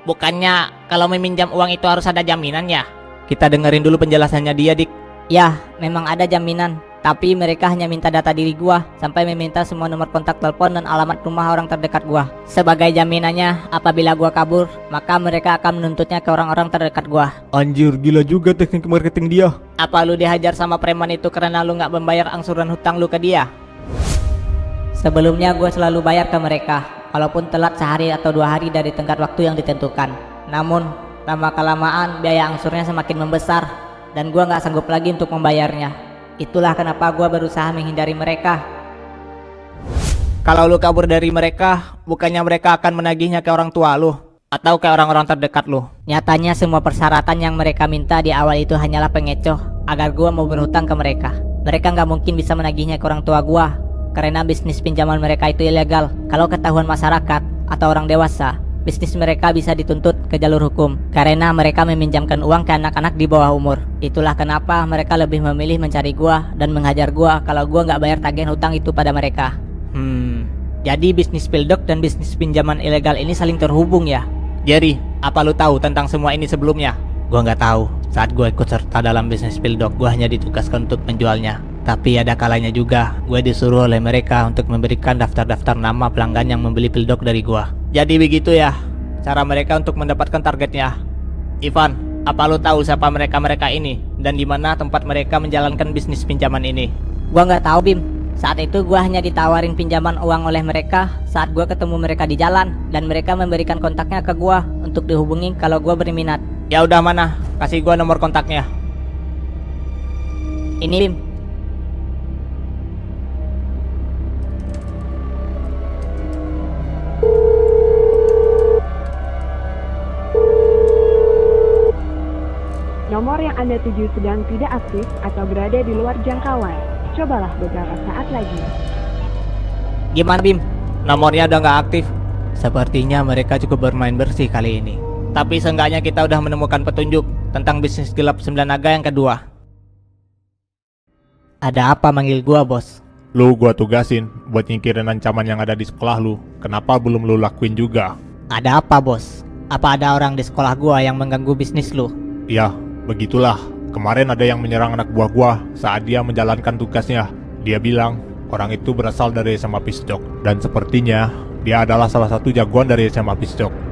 Bukannya kalau meminjam uang itu harus ada jaminan ya? Kita dengerin dulu penjelasannya dia, Dik. Ya, memang ada jaminan. Tapi mereka hanya minta data diri gua sampai meminta semua nomor kontak telepon dan alamat rumah orang terdekat gua. Sebagai jaminannya, apabila gua kabur, maka mereka akan menuntutnya ke orang-orang terdekat gua. Anjir, gila juga teknik marketing dia. Apa lu dihajar sama preman itu karena lu nggak membayar angsuran hutang lu ke dia? Sebelumnya gua selalu bayar ke mereka, walaupun telat sehari atau 2 hari dari tenggat waktu yang ditentukan. Namun, lama-kelamaan biaya angsurnya semakin membesar dan gua nggak sanggup lagi untuk membayarnya. Itulah kenapa gua berusaha menghindari mereka. Kalau lu kabur dari mereka, bukannya mereka akan menagihnya ke orang tua lu atau ke orang-orang terdekat lu? Nyatanya semua persyaratan yang mereka minta di awal itu hanyalah pengecoh agar gua mau berhutang ke mereka. Mereka nggak mungkin bisa menagihnya ke orang tua gua karena bisnis pinjaman mereka itu ilegal. Kalau ketahuan masyarakat atau orang dewasa, bisnis mereka bisa dituntut ke jalur hukum karena mereka meminjamkan uang ke anak-anak di bawah umur. Itulah kenapa mereka lebih memilih mencari gua dan menghajar gua kalau gua nggak bayar tagihan hutang itu pada mereka. Jadi bisnis pildok dan bisnis pinjaman ilegal ini saling terhubung ya? Jerry, apa lu tahu tentang semua ini sebelumnya? Gua nggak tahu. Saat gua ikut serta dalam bisnis pildok, gua hanya ditugaskan untuk menjualnya. Tapi ada kalanya juga gue disuruh oleh mereka untuk memberikan daftar-daftar nama pelanggan yang membeli pildok dari gue. Jadi begitu ya cara mereka untuk mendapatkan targetnya. Ivan, apa lo tahu siapa mereka ini dan di mana tempat mereka menjalankan bisnis pinjaman ini? Gua nggak tahu, Bim. Saat itu gua hanya ditawarin pinjaman uang oleh mereka saat gua ketemu mereka di jalan dan mereka memberikan kontaknya ke gua untuk dihubungi kalau gua berminat. Ya udah, mana? Kasih gue nomor kontaknya. Ini, Bim. Nomor yang Anda tuju sedang tidak aktif atau berada di luar jangkauan. Cobalah beberapa saat lagi. Gimana, Bim? Nomornya udah nggak aktif. Sepertinya mereka cukup bermain bersih kali ini. Tapi seenggaknya kita udah menemukan petunjuk tentang bisnis gelap 9 naga yang kedua. Ada apa manggil gua, bos? Lu gua tugasin buat nyingkirin ancaman yang ada di sekolah lu. Kenapa belum lu lakuin juga? Ada apa, bos? Apa ada orang di sekolah gua yang mengganggu bisnis lu? Ya, begitulah. Kemarin ada yang menyerang anak buah gua saat dia menjalankan tugasnya. Dia bilang orang itu berasal dari SMA Piscok dan sepertinya dia adalah salah satu jagoan dari SMA Piscok.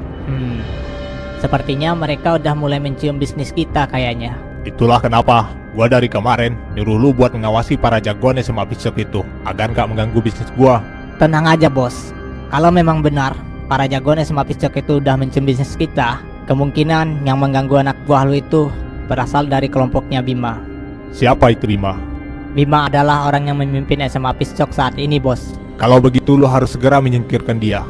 Sepertinya mereka udah mulai mencium bisnis kita kayaknya. Itulah kenapa gua dari kemarin nyuruh lu buat mengawasi para jagoan SMA Piscok itu agar gak mengganggu bisnis gua. Tenang aja, bos. Kalau memang benar para jagoan SMA Piscok itu udah mencium bisnis kita, kemungkinan yang mengganggu anak buah lu itu berasal dari kelompoknya Bima. Siapa itu Bima? Bima adalah orang yang memimpin SMA Piscok saat ini, bos. Kalau begitu lu harus segera menyingkirkan dia.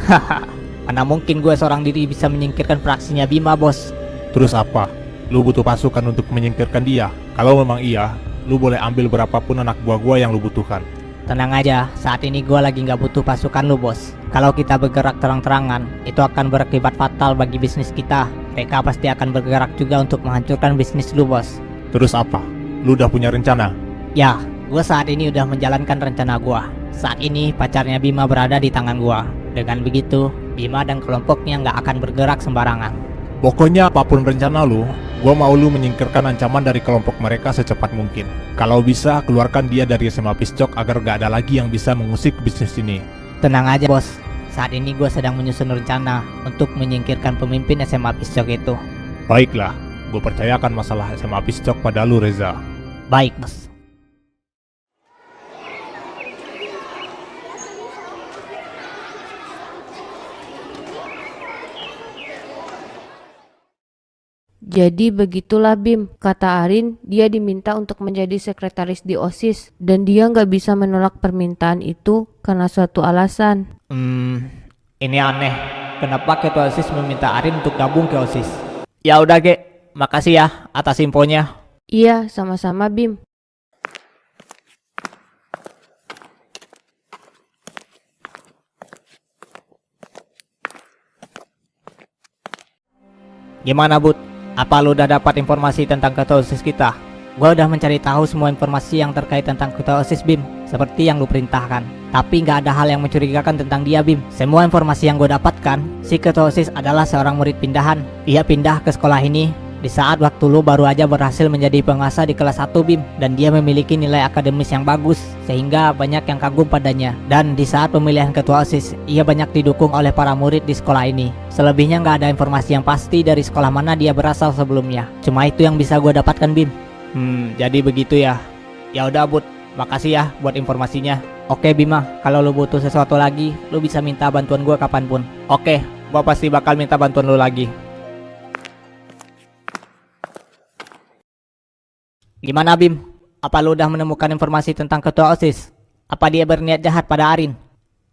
Haha, mana mungkin gue seorang diri bisa menyingkirkan fraksinya Bima, bos. Terus apa? Lu butuh pasukan untuk menyingkirkan dia? Kalau memang iya, lu boleh ambil berapapun anak buah gua yang lu butuhkan. Tenang aja, saat ini gue lagi nggak butuh pasukan lu, bos. Kalau kita bergerak terang-terangan, itu akan berakibat fatal bagi bisnis kita. Mereka pasti akan bergerak juga untuk menghancurkan bisnis lu, bos. Terus apa? Lu udah punya rencana? Ya, gue saat ini udah menjalankan rencana gue. Saat ini pacarnya Bima berada di tangan gue. Dengan begitu, Bima dan kelompoknya nggak akan bergerak sembarangan. Pokoknya apapun rencana lu, gua mau lu menyingkirkan ancaman dari kelompok mereka secepat mungkin. Kalau bisa, keluarkan dia dari SMA Piscok agar gak ada lagi yang bisa mengusik bisnis ini. Tenang aja, bos. Saat ini gue sedang menyusun rencana untuk menyingkirkan pemimpin SMA Piscok itu. Baiklah, gue percayakan masalah SMA Piscok pada lu, Reza. Baik, bos. Jadi begitulah Bim, kata Arin, dia diminta untuk menjadi sekretaris di OSIS dan dia nggak bisa menolak permintaan itu karena suatu alasan. Ini aneh. Kenapa ketua OSIS meminta Arin untuk gabung ke OSIS? Ya udah, Ge. Makasih ya atas infonya. Iya, sama-sama Bim. Gimana, Bud? Apa lu udah dapat informasi tentang ketua OSIS kita? Gua udah mencari tahu semua informasi yang terkait tentang ketua OSIS, Bim. seperti yang lu perintahkan. Tapi nggak ada hal yang mencurigakan tentang dia, Bim. Semua informasi yang gue dapatkan, si ketua OSIS adalah seorang murid pindahan. Ia pindah ke sekolah ini di saat waktu lu baru aja berhasil menjadi penguasa di kelas 1, Bim. Dan dia memiliki nilai akademis yang bagus, sehingga banyak yang kagum padanya. Dan di saat pemilihan ketua OSIS, ia banyak didukung oleh para murid di sekolah ini. Selebihnya nggak ada informasi yang pasti dari sekolah mana dia berasal sebelumnya. Cuma itu yang bisa gue dapatkan, Bim. Jadi begitu ya. Ya udah, Bud. Makasih ya buat informasinya. Oke Bima, kalau lu butuh sesuatu lagi, lu bisa minta bantuan gue kapanpun. Oke, gua pasti bakal minta bantuan lu lagi. Gimana Bim? Apa lu udah menemukan informasi tentang ketua OSIS? Apa dia berniat jahat pada Arin?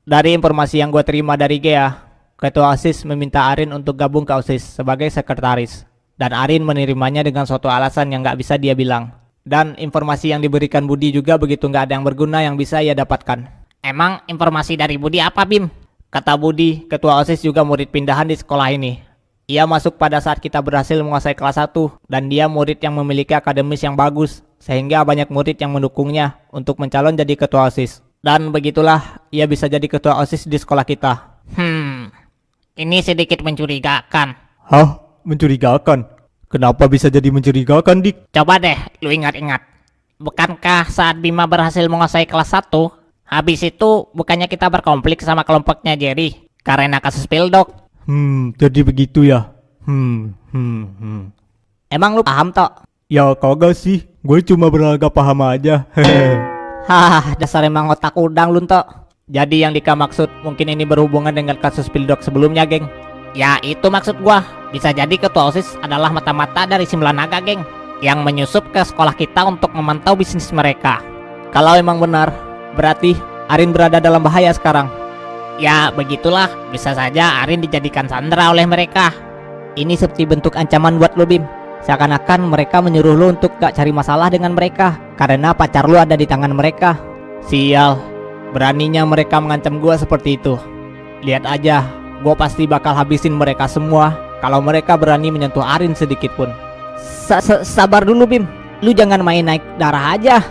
Dari informasi yang gua terima dari Gea, ketua OSIS meminta Arin untuk gabung ke OSIS sebagai sekretaris. Dan Arin menerimanya dengan suatu alasan yang gak bisa dia bilang. Dan informasi yang diberikan Budi juga begitu nggak ada yang berguna yang bisa ia dapatkan. Emang informasi dari Budi apa, Bim? Kata Budi, ketua OSIS juga murid pindahan di sekolah ini. Ia masuk pada saat kita berhasil menguasai kelas 1, dan dia murid yang memiliki akademis yang bagus, sehingga banyak murid yang mendukungnya untuk mencalon jadi ketua OSIS. Dan begitulah ia bisa jadi ketua OSIS di sekolah kita. Ini sedikit mencurigakan. Hah? Mencurigakan? Kenapa bisa jadi mencurigakan, Dik? Coba deh lu ingat-ingat. Bukankah saat Bima berhasil menguasai kelas 1, habis itu bukannya kita berkonflik sama kelompoknya Jerry karena kasus Pildok? Jadi begitu ya. Emang lu paham tok? Ya kagak sih, gue cuma berlagak paham aja. Hah, dasar emang otak udang lu tok. Jadi yang Dika maksud mungkin ini berhubungan dengan kasus Pildok sebelumnya, geng. Ya itu maksud gua. Bisa jadi ketua OSIS adalah mata-mata dari Sembilan Naga, geng, yang menyusup ke sekolah kita untuk memantau bisnis mereka. Kalau emang benar, berarti Arin berada dalam bahaya sekarang. Ya begitulah, bisa saja Arin dijadikan sandera oleh mereka. Ini seperti bentuk ancaman buat lo, Bim. Seakan-akan mereka menyuruh lo untuk gak cari masalah dengan mereka karena pacar lo ada di tangan mereka. Sial, beraninya mereka mengancam gua seperti itu. Lihat aja, gua pasti bakal habisin mereka semua kalau mereka berani menyentuh Arin sedikit pun. Sabar dulu, Bim. Lu jangan main naik darah aja.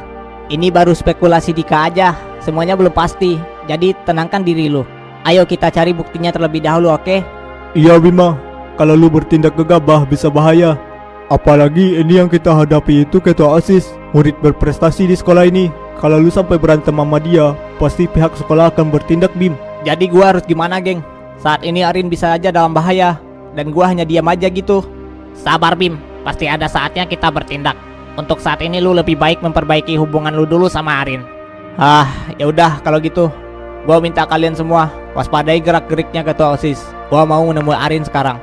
Ini baru spekulasi Dika aja, semuanya belum pasti. Jadi tenangkan diri lu. Ayo kita cari buktinya terlebih dahulu, oke? Iya Bima, kalau lu bertindak gegabah bisa bahaya. Apalagi ini yang kita hadapi itu ketua OSIS, murid berprestasi di sekolah ini. Kalau lu sampai berantem sama dia, pasti pihak sekolah akan bertindak, Bim. Jadi gua harus gimana, geng? Saat ini Arin bisa aja dalam bahaya, dan gua hanya diam aja gitu. Sabar, Bim. Pasti ada saatnya kita bertindak. Untuk saat ini lu lebih baik memperbaiki hubungan lu dulu sama Arin. Ya udah kalau gitu. Gua minta kalian semua waspadai gerak-geriknya ketua OSIS. Gua mau menemui Arin sekarang.